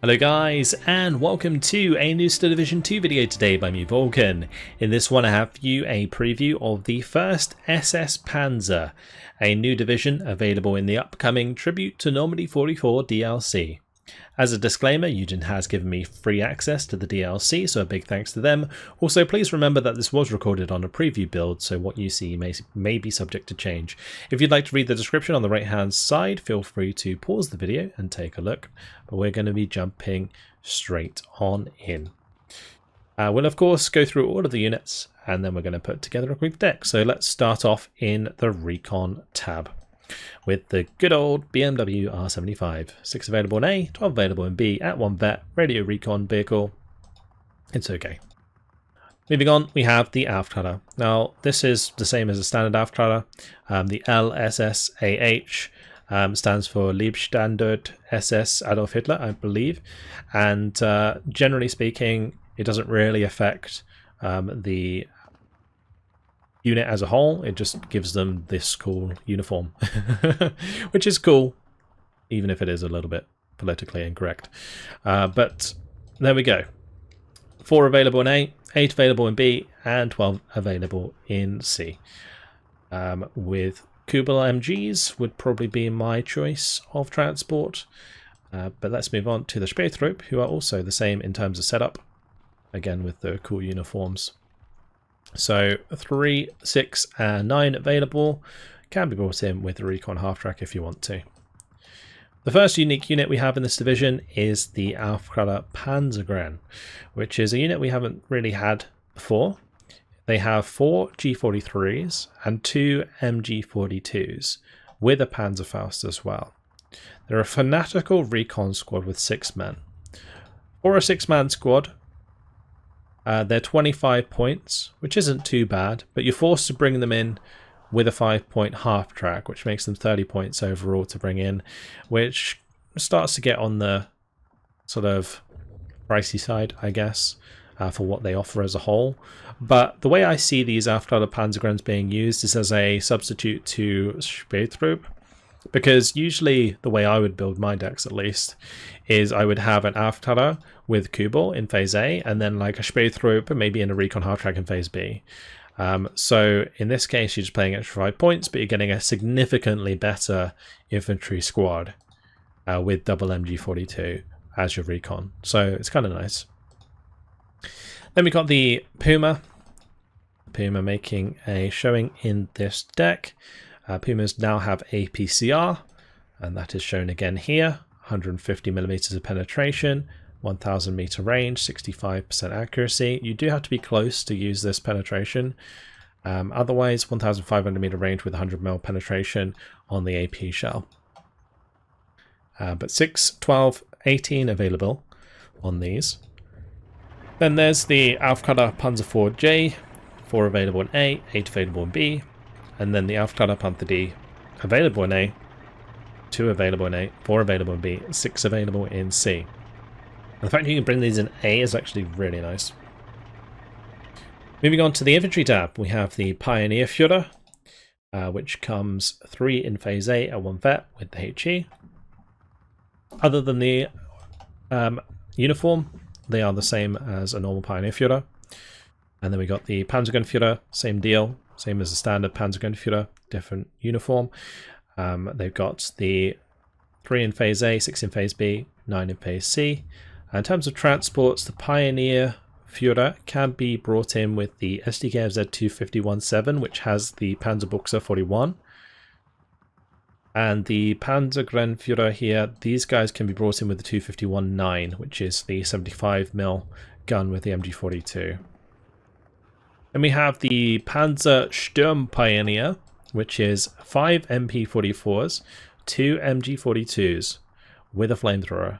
Hello guys, and welcome to a new Star Division 2 video today by me, Eugen. In this one I have for you a preview of the first SS-Panzer, a new division available in the upcoming Tribute to Normandy 44 DLC. As a disclaimer, Eugen has given me free access to the DLC, so a big thanks to them. Also, please remember that this was recorded on a preview build, so what you see may be subject to change. If you'd like to read the description on the right hand side, feel free to pause the video and take a look, but we're going to be jumping straight on in. We'll of course go through all of the units, and then we're going to put together a quick deck. So let's start off in the Recon tab with the good old BMW R75. 6 available in A, 12 available in B, at 1 vet, radio recon vehicle. It's okay. Moving on, we have the Aufklärer. Now, this is the same as a standard Aufklärer. The LSSAH stands for Leibstandard SS Adolf Hitler, I believe. And generally speaking, it doesn't really affect the unit as a whole. It just gives them this cool uniform, which is cool, even if it is a little bit politically incorrect. But there we go. 4 available in A, 8 available in B, and 12 available in C. With Kubel MGs would probably be my choice of transport. But let's move on to the Battlegroup, who are also the same in terms of setup, again with the cool uniforms. So 3, 6, and 9 available, can be brought in with the Recon half-track if you want to. The first unique unit we have in this division is the Aufklärer Panzergren, which is a unit we haven't really had before. They have 4 G43s and 2 MG42s, with a Panzerfaust as well. They're a fanatical recon squad with 6 men. For a 6-man squad, they're 25 points, which isn't too bad, but you're forced to bring them in with a 5-point half track, which makes them 30 points overall to bring in, which starts to get on the sort of pricey side, I guess, for what they offer as a whole. But the way I see these Aufklärer Panzergrens being used is as a substitute to Battlegroup, because usually the way I would build my decks, at least, is I would have an Aufklärer with Kubel in phase A, and then like a Battlegroup maybe in a Recon half track in phase B. So in this case, you're just playing extra 5 points, but you're getting a significantly better infantry squad with double MG42 as your Recon. So it's kind of nice. Then we got the Puma. Puma making a showing in this deck. Pumas now have APCR, and that is shown again here. 150mm of penetration, 1000 meter range, 65% accuracy. You do have to be close to use this penetration. Otherwise, 1500 meter range with 100mm penetration on the AP shell. But 6, 12, 18 available on these. Then there's the Aufklärer Panzer 4J, 4 available in A, 8 available in B. And then the Aufklärer Panther D, available in A, 2 available in A, 4 available in B, 6 available in C. And the fact you can bring these in A is actually really nice. Moving on to the infantry tab, we have the Pioneer Führer, which comes 3 in phase A at 1 vet with the HE. Other than the uniform, they are the same as a normal Pioneer Führer. And then we got the Panzergren Führer, same deal. Same as the standard Panzergren Führer, different uniform. They've got the 3 in phase A, 6 in phase B, 9 in phase C. In terms of transports, the Pioneer Führer can be brought in with the SDKF Z251-7, which has the Panzerbuchse 41. And the Panzergren Führer here, these guys can be brought in with the 251-9, which is the 75mm gun with the MG42. Then we have the Panzer Sturmpioneer, which is 5 MP44s, 2 MG42s with a flamethrower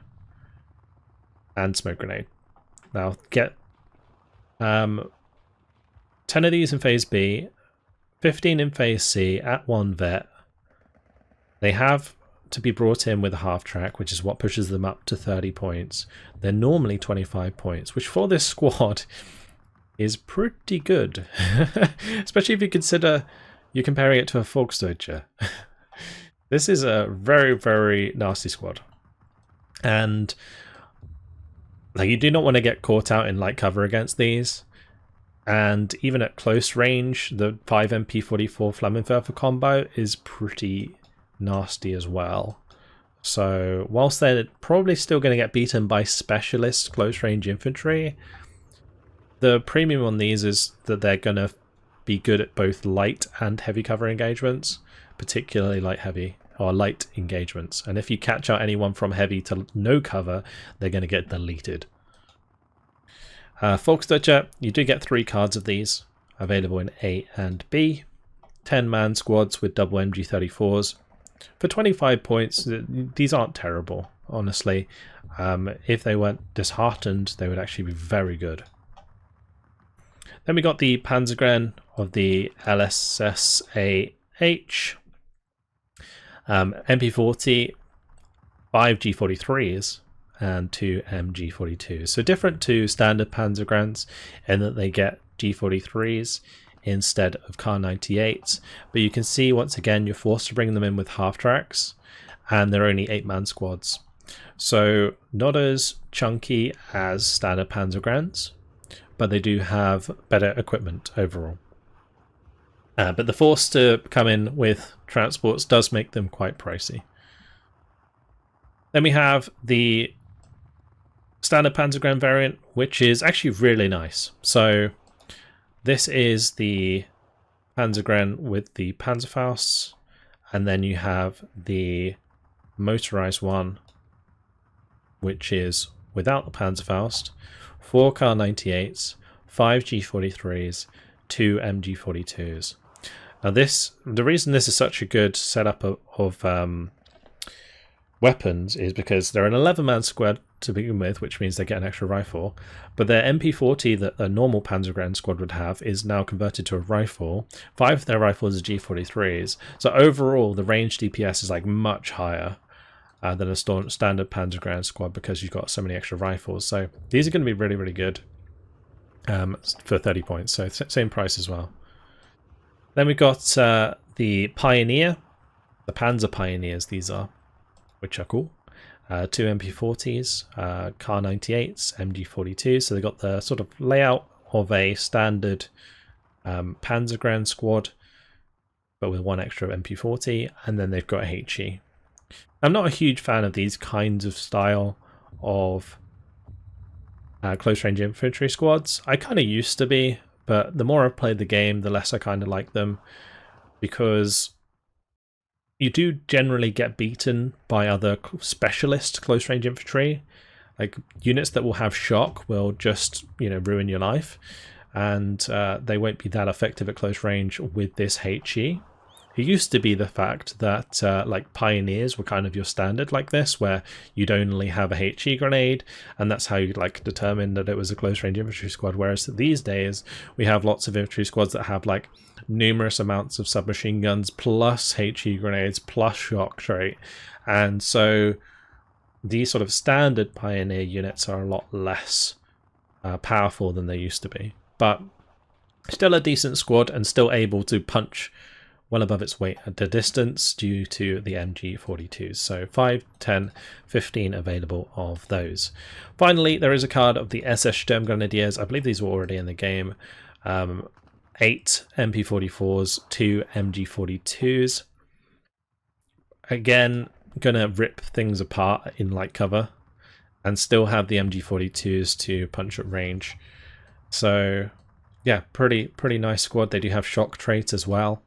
and smoke grenade. Now get 10 of these in phase B, 15 in phase C at 1 vet. They have to be brought in with a half track, which is what pushes them up to 30 points. They're normally 25 points, which for this squad is pretty good, especially if you consider you're comparing it to a Volksdeutsche. This is a very, very nasty squad. And Like, you do not want to get caught out in light cover against these. And even at close range, the 5 MP44 Flammenwerfer combo is pretty nasty as well. So whilst they're probably still going to get beaten by specialist close range infantry, the premium on these is that they're going to be good at both light and heavy cover engagements, particularly light engagements. And if you catch out anyone from heavy to no cover, they're going to get deleted. Volksdeutsche, you do get 3 cards of these, available in A and B. 10-man squads with double MG34s. For 25 points, these aren't terrible, honestly. If they weren't disheartened, they would actually be very good. Then we got the Panzergren of the LSSAH. MP40, 5 G43s, and 2 MG42s. So different to standard Panzergrens in that they get G43s instead of Kar 98s. But you can see once again you're forced to bring them in with half tracks, and they're only 8-man squads. So not as chunky as standard Panzergrens, but they do have better equipment overall. But the force to come in with transports does make them quite pricey. Then we have the standard Panzergren variant, which is actually really nice. So this is the Panzergren with the Panzerfaust, and then you have the motorized one, which is without the Panzerfaust, 4 Kar 98s, 5 G43s, 2 MG42s. Now the reason this is such a good setup of weapons is because they're an 11-man squad to begin with, which means they get an extra rifle, but their MP40 that a normal Panzergren squad would have is now converted to a rifle. 5 of their rifles are G43s, so overall the range DPS is like much higher than a standard Panzergren squad because you've got so many extra rifles. So these are going to be really, really good for 30 points, so same price as well. Then we've got the Pioneer, the Panzer Pioneers these are, which are cool. 2 MP40s, Kar 98s, MG42s, so they've got the sort of layout of a standard Panzergren squad, but with 1 extra MP40, and then they've got a HE. I'm not a huge fan of these kinds of style of close range infantry squads. I kind of used to be, but the more I've played the game, the less I kind of like them, because you do generally get beaten by other specialist close range infantry. Like units that will have shock will just, ruin your life, and they won't be that effective at close range with this HE. It used to be the fact that like Pioneers were kind of your standard like this, where you'd only have a HE grenade, and that's how you'd like determine that it was a close range infantry squad. Whereas these days we have lots of infantry squads that have like numerous amounts of submachine guns plus HE grenades plus shock trait, and so these sort of standard Pioneer units are a lot less powerful than they used to be, but still a decent squad and still able to punch well above its weight at the distance due to the MG42s. So 5, 10, 15 available of those. Finally, there is a card of the SS Sturmgrenadiers. I believe these were already in the game. 8 MP44s, 2 MG42s. Again, gonna rip things apart in light cover and still have the MG42s to punch at range. So yeah, pretty nice squad. They do have shock traits as well.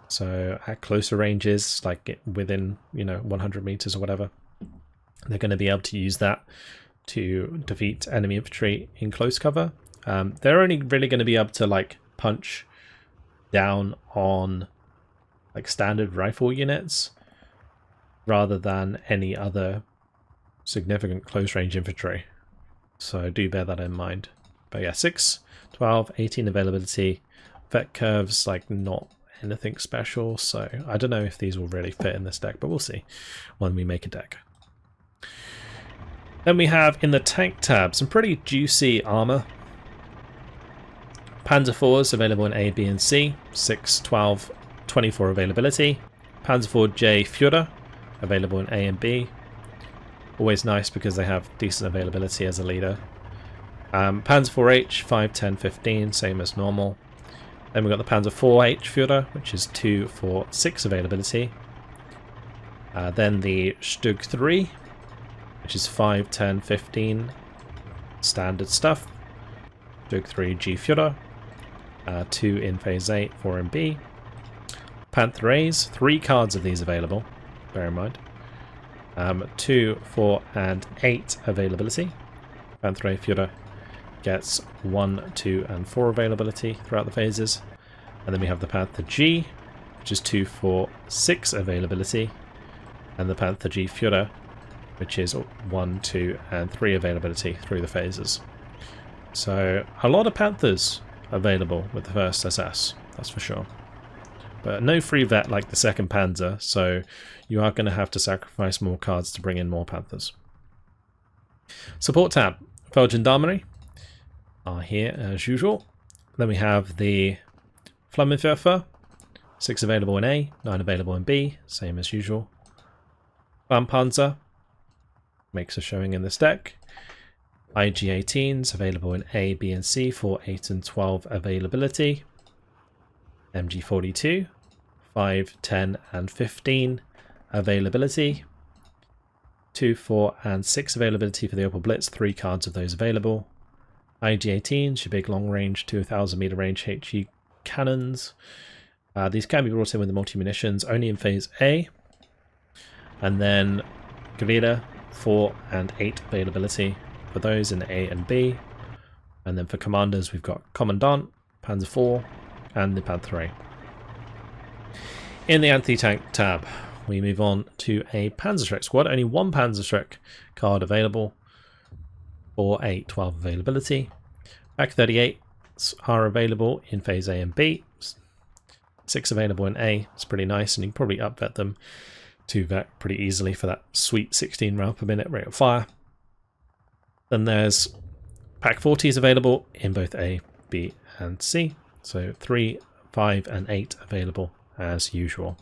So at closer ranges, like within 100 meters or whatever, they're going to be able to use that to defeat enemy infantry in close cover. They're only really going to be able to like punch down on like standard rifle units rather than any other significant close range infantry. So do bear that in mind. But yeah, 6, 12, 18 availability. Vet curves like not anything special, so I don't know if these will really fit in this deck, but we'll see when we make a deck. Then we have in the tank tab some pretty juicy armor. Panzer IVs available in A, B and C, 6, 12, 24 availability. Panzer IV J Führer available in A and B, Always nice because they have decent availability as a leader. Panzer 4H, 5, 10, 15, same as normal. Then we've got the Panzer 4H Führer, which is 2, 4, 6 availability. Then the Stug 3, which is 5, 10, 15, standard stuff. Stug 3 G Führer, 2 in Phase 8, 4 in B. Panther A's, 3 cards of these available, bear in mind. 2, 4, and 8 availability. Panther A Führer gets 1, 2, and 4 availability throughout the phases. And then we have the Panther G, which is 2, 4, 6 availability. And the Panther G Führer, which is 1, 2, and 3 availability through the phases. So a lot of Panthers available with the first SS, that's for sure. But no free vet like the second Panzer, so you are going to have to sacrifice more cards to bring in more Panthers. Support tab, Feldgendarmerie are here as usual. Then we have the Flammenwerfer, 6 available in A, 9 available in B, same as usual. Panzer makes a showing in this deck. IG-18s available in A, B, and C for 8 and 12 availability. MG-42, 5, 10, and 15 availability. 2, 4, and 6 availability for the Opel Blitz, 3 cards of those available. IG-18s, your big long-range 2,000 meter range HE cannons. These can be brought in with the multi-munitions, only in Phase A. And then Gewehre, 4 and 8 availability for those in A and B. And then for commanders, we've got Commandant, Panzer 4, and the Panther A. In the anti-tank tab, we move on to a Panzerschreck squad. Only one Panzerschreck card available for a 12 availability. Back 38s are available in Phase A and B. 6 available in A. It's pretty nice, and you can probably up-vet them to vet pretty easily for that sweet 16 round per minute rate of fire. Then there's Pack 40s available in both A, B, and C. So 3, 5, and 8 available as usual.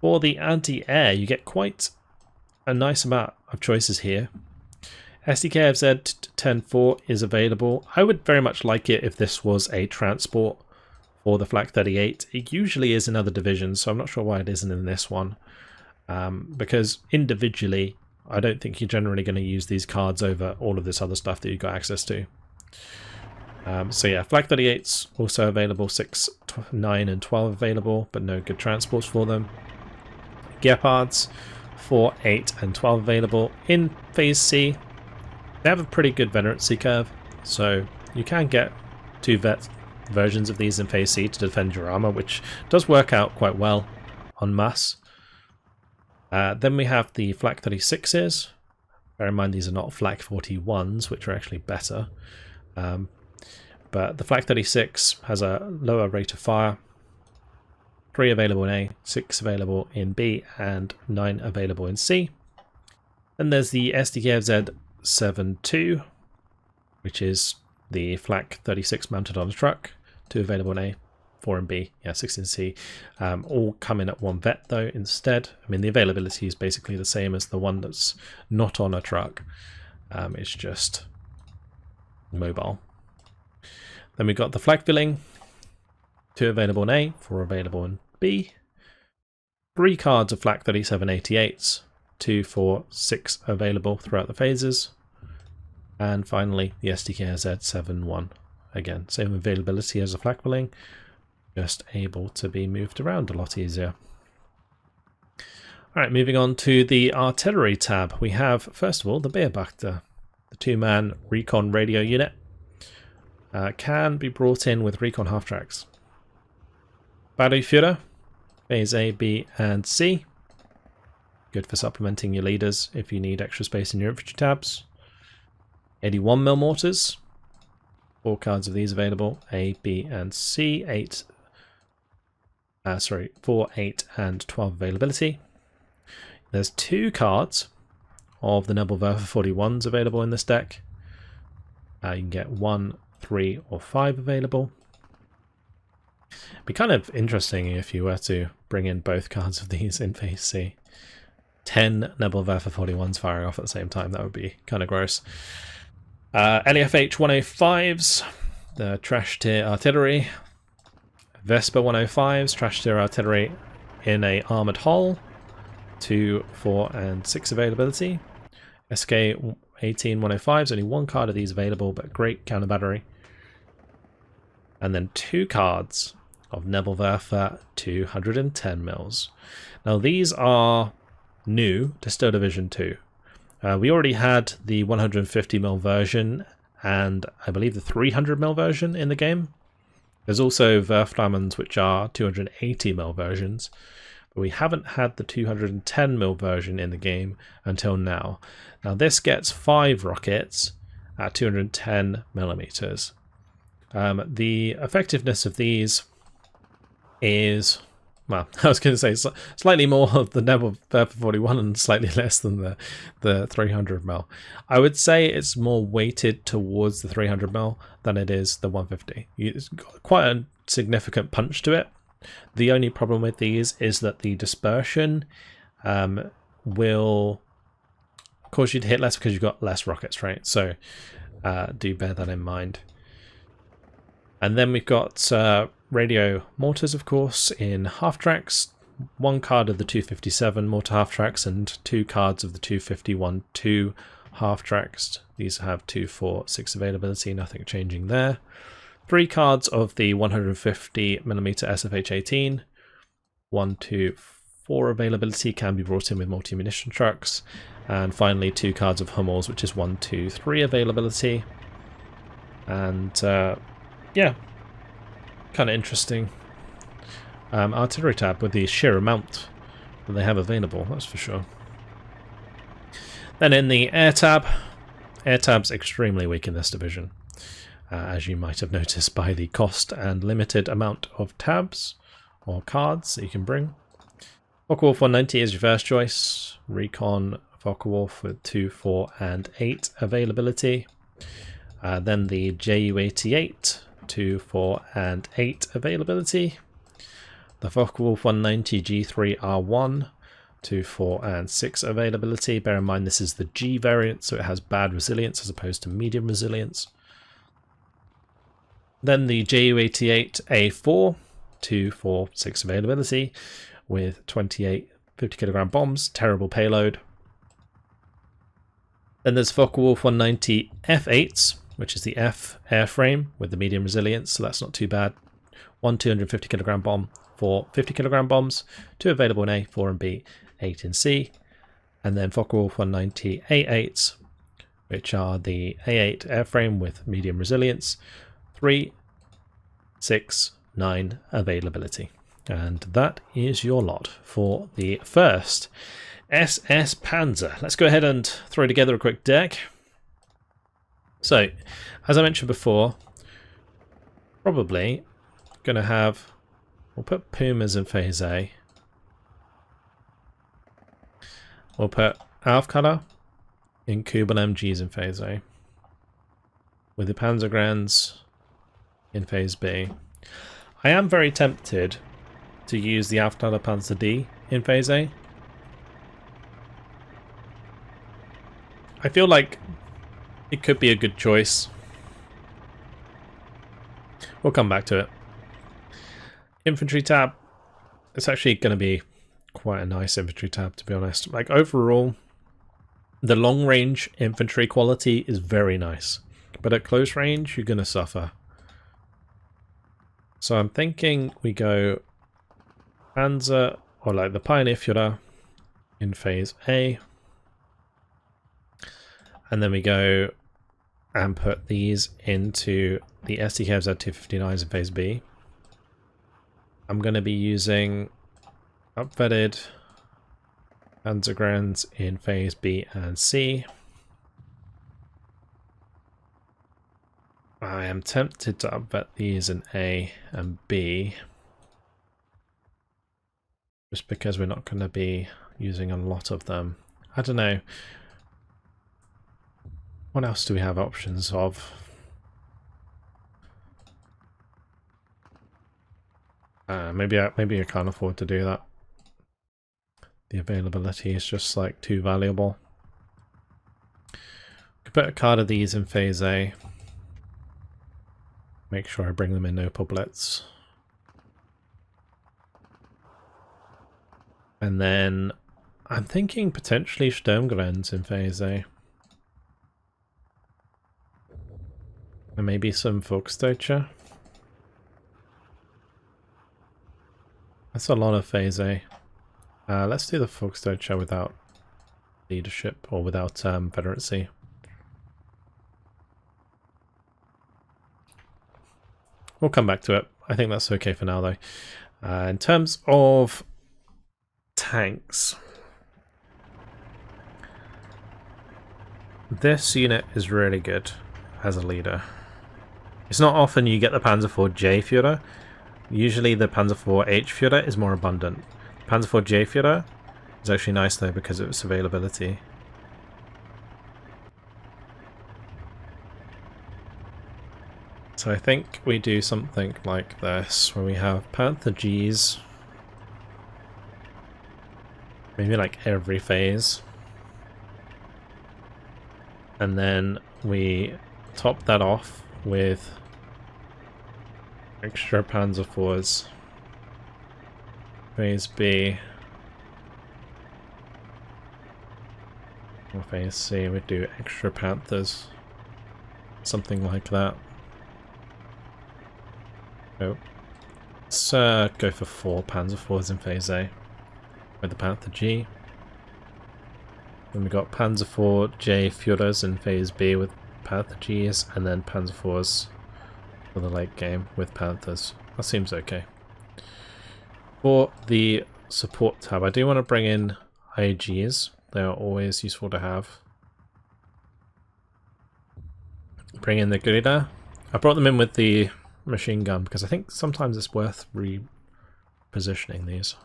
For the anti-air, you get quite a nice amount of choices here. SDKFZ 10-4 is available. I would very much like it if this was a transport for the Flak 38. It usually is in other divisions, so I'm not sure why it isn't in this one. Because individually, I don't think you're generally going to use these cards over all of this other stuff that you've got access to. So yeah, Flak 38's also available, 6, 9, and 12 available, but no good transports for them. Gepards, 4, 8, and 12 available. In Phase C, they have a pretty good veterancy curve, so you can get 2 vet versions of these in Phase C to defend your armor, which does work out quite well en masse. Then we have the Flak 36s. Bear in mind these are not Flak 41s, which are actually better. But the Flak 36 has a lower rate of fire. 3 available in A, 6 available in B, and 9 available in C. Then there's the SDKFZ 7-2, which is the Flak 36 mounted on a truck. 2 available in A, 4 in B, yeah, 6 in C. All come in at 1 vet though instead. I mean, the availability is basically the same as the one that's not on a truck. It's just mobile. Then we've got the Flakvilling, 2 available in A, 4 available in B. 3 cards of Flak 3788s, 2, 4, 6 available throughout the phases. And finally, the SDKZ 7-1. Again, same availability as a Flakvilling, just able to be moved around a lot easier. Alright, moving on to the artillery tab. We have, first of all, the Beobachter, the 2-man recon radio unit. Can be brought in with recon half-tracks. Battleführer, Phase A, B, and C. Good for supplementing your leaders if you need extra space in your infantry tabs. 81mm mortars. 4 cards of these available. A, B, and C. 4, 8, and 12 availability. There's 2 cards of the Nebelwerfer 41s available in this deck. You can get 1, 3, or 5 available. It'd be kind of interesting if you were to bring in both cards of these in Phase C. 10 Nebelwerfer 41s firing off at the same time. That would be kind of gross. LEFH 105s, the trash tier artillery. Vesper 105s, trash tier artillery in a armoured hull. 2, 4, and 6 availability. SK 18 105s, only one card of these available, but great counter battery. And then 2 cards of Nebelwerfer 210 mils. Now these are new to Steel Division 2. We already had the 150mm version and I believe the 300mm version in the game. There's also Werflamens, which are 280mm versions, but we haven't had the 210mm version in the game until now. Now this gets 5 rockets at 210mm. The effectiveness of these is, well, I was going to say slightly more of the Nebelwerfer 41 and slightly less than the 300mm. I would say it's more weighted towards the 300mm than it is the 150. It's got quite a significant punch to it. The only problem with these is that the dispersion will cause you to hit less because you've got less rockets, right? So do bear that in mind. And then we've got radio mortars, of course, in half tracks. 1 card of the 257 mortar half tracks and 2 cards of the 251-2 half tracks. These have 2, 4, 6 availability, nothing changing there. 3 cards of the 150mm SFH-18. 1, 2, 4 availability, can be brought in with multi-munition trucks. And finally 2 cards of Hummels, which is 1, 2, 3 availability. And yeah, kind of interesting artillery tab with the sheer amount that they have available, that's for sure. Then in the air tab's extremely weak in this division, as you might have noticed by the cost and limited amount of tabs or cards that you can bring. Focke-Wulf 190 is your first choice. Recon Focke-Wulf with 2, 4, and 8 availability. Then the Ju-88, 2, 4, and 8 availability. The Focke-Wulf 190 G3R1, 2, 4, and 6 availability. Bear in mind this is the G variant, so it has bad resilience as opposed to medium resilience. Then the Ju-88A4, 2, 4, 6 availability with 28 50kg bombs, terrible payload. Then there's Focke-Wulf 190 F8s, which is the F airframe with the medium resilience, so that's not too bad. 1 250kg bomb, 4 50kg bombs, 2 available in A, 4 in B, 8 in C. And then Focke-Wulf 190 A8s, which are the A8 airframe with medium resilience, 3, 6, 9 availability. And that is your lot for the first SS-Panzer. Let's go ahead and throw together a quick deck. So, as I mentioned before, probably going to have, we'll put Pumas in phase A. We'll put Aufklärer in Kubel MGs in phase A. With the Panzergrenz in phase B. I am very tempted to use the Aufklärer Panzer D in phase A. I feel like it could be a good choice. We'll come back to it. Infantry tab. It's actually going to be quite a nice infantry tab, to be honest. Like, overall, the long range infantry quality is very nice, but at close range you're going to suffer. So I'm thinking we go Panzer, or like the Pioneer Führer in phase A, and then we go and put these into the SDKZ 259s in phase B. I'm going to be using upvetted Panzergrenz in phase B and C. I am tempted to upvet these in A and B, just because we're not going to be using a lot of them. I don't know. What else do we have options of? Maybe I can't afford to do that. The availability is just like too valuable. Could put a card of these in phase A. Make sure I bring them in Opal Blitz. And then I'm thinking potentially Sturmgrens in phase A. And maybe some Volksdeutsche. That's a lot of phase A. Let's do the Volksdeutsche without leadership, or without veterancy. We'll come back to it. I think that's okay for now though. In terms of tanks, this unit is really good as a leader. It's not often you get the Panzer IV J Führer. Usually the Panzer IV H Führer is more abundant. Panzer IV J Führer is actually nice though because of its availability. So I think we do something like this, where we have Panther Gs, maybe like every phase, and then we top that off with extra Panzer IVs. Phase B. Or phase C, we do extra Panthers. Something like that. Oh. Let's go for 4 Panzer IVs in phase A with the Panther G. Then we got Panzer IV J Führers in phase B with Panther Gs, and then Panzer IVs for the late game with Panthers. That seems okay. For the support tab, I do want to bring in IGs. They are always useful to have. Bring in the Guerilla. I brought them in with the machine gun because I think sometimes it's worth repositioning these.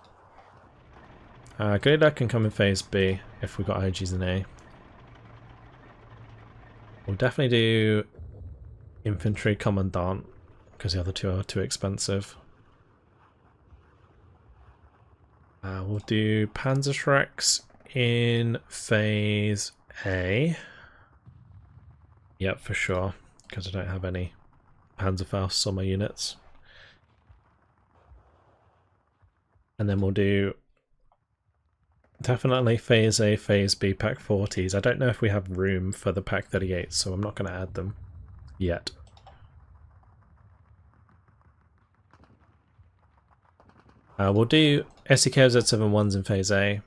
Guerilla can come in phase B if we've got IGs in A. We'll definitely do Infantry Commandant because the other two are too expensive. We'll do Panzerschrecks in phase A. Yep, for sure, because I don't have any Panzerfausts on my units. And then we'll do definitely phase A, phase B, Pack 40s. I don't know if we have room for the Pack 38s, so I'm not going to add them yet. We'll do SEK-Z71s in phase A,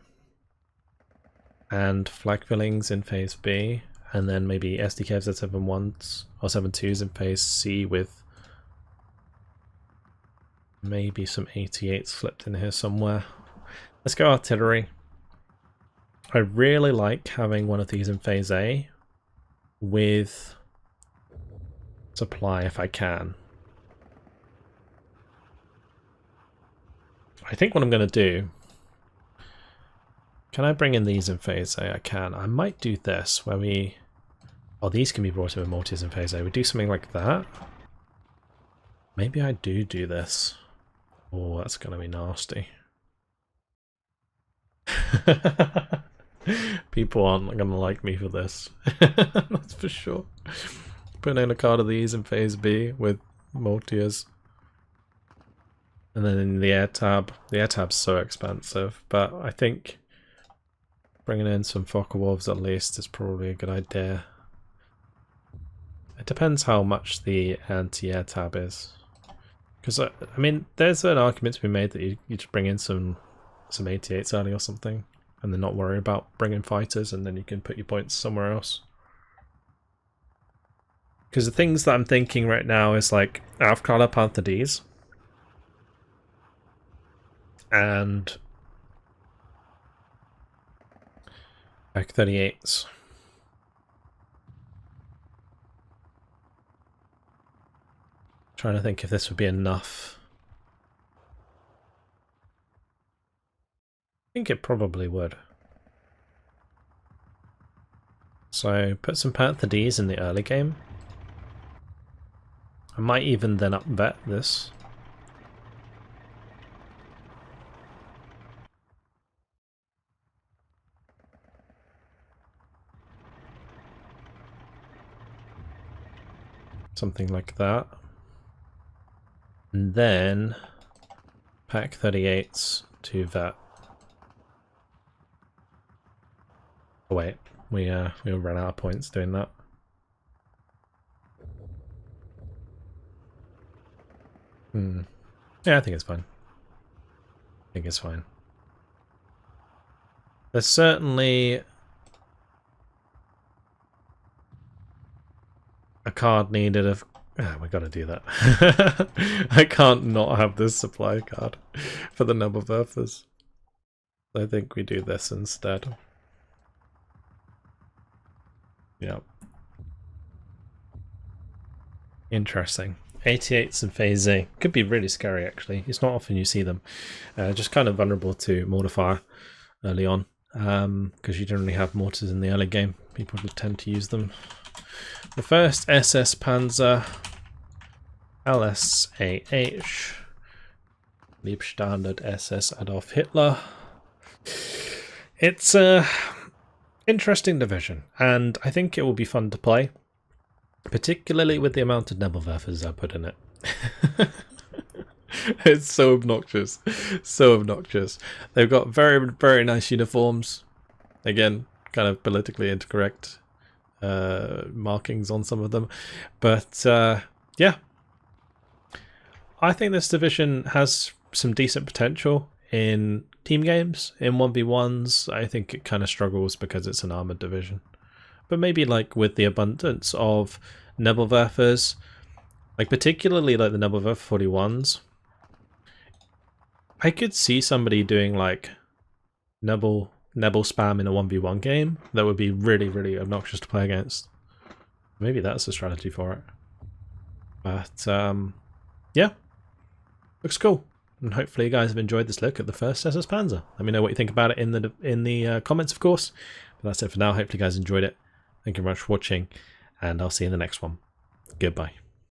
and Flak-Fillings in phase B, and then maybe SDK-Z71s or 72s in phase C with maybe some 88s flipped in here somewhere. Let's go artillery. I really like having one of these in phase A with supply if I can. I think what I'm going to do... Can I bring in these in phase A? I can. I might do this where we... Oh, these can be brought in with mortars in phase A. We do something like that. Maybe I do this. Oh, that's going to be nasty. People aren't going to like me for this. That's for sure. Putting in a card of these in phase B with mortars. And then in the air tab. The air tab's so expensive, but I think bringing in some Focke-Wulfs at least is probably a good idea. It depends how much the anti-air tab is. Because, I mean, there's an argument to be made that you just bring in some 88s early or something, and then not worry about bringing fighters, and then you can put your points somewhere else. Because the things that I'm thinking right now is like Aufklärer Panther Ds and Pack 38s. Trying to think if this would be enough. I think it probably would. So put some Panther Ds in the early game. I might even then up vet this. Something like that. And then pack 38s to that. Oh wait, we ran out of points doing that. Yeah, I think it's fine. I think it's fine. There's certainly a card needed of... Oh, we gotta do that. I can't not have this supply card for the Nebelwerfers. I think we do this instead. Yep. Interesting. 88s and Phase A. Could be really scary, actually. It's not often you see them. Just kind of vulnerable to mortar fire early on. Because you generally have mortars in the early game. People tend to use them. The first SS-Panzer LSAH. Liebstandard SS Adolf Hitler. It's a interesting division, and I think it will be fun to play. Particularly with the amount of Nebelwerfers I put in it. It's so obnoxious. So obnoxious. They've got very, very nice uniforms. Again, kind of politically incorrect markings on some of them. But, yeah. I think this division has some decent potential in team games. In 1v1s, I think it kind of struggles because it's an armoured division. But maybe like with the abundance of Nebelwerfers, like particularly like the Nebelwerfer 41s, I could see somebody doing like Nebel spam in a 1v1 game that would be really, really obnoxious to play against. Maybe that's the strategy for it. But yeah, looks cool. And hopefully you guys have enjoyed this look at the first SS-Panzer. Let me know what you think about it in the comments, of course. But that's it for now. Hopefully you guys enjoyed it. Thank you very much for watching, and I'll see you in the next one. Goodbye.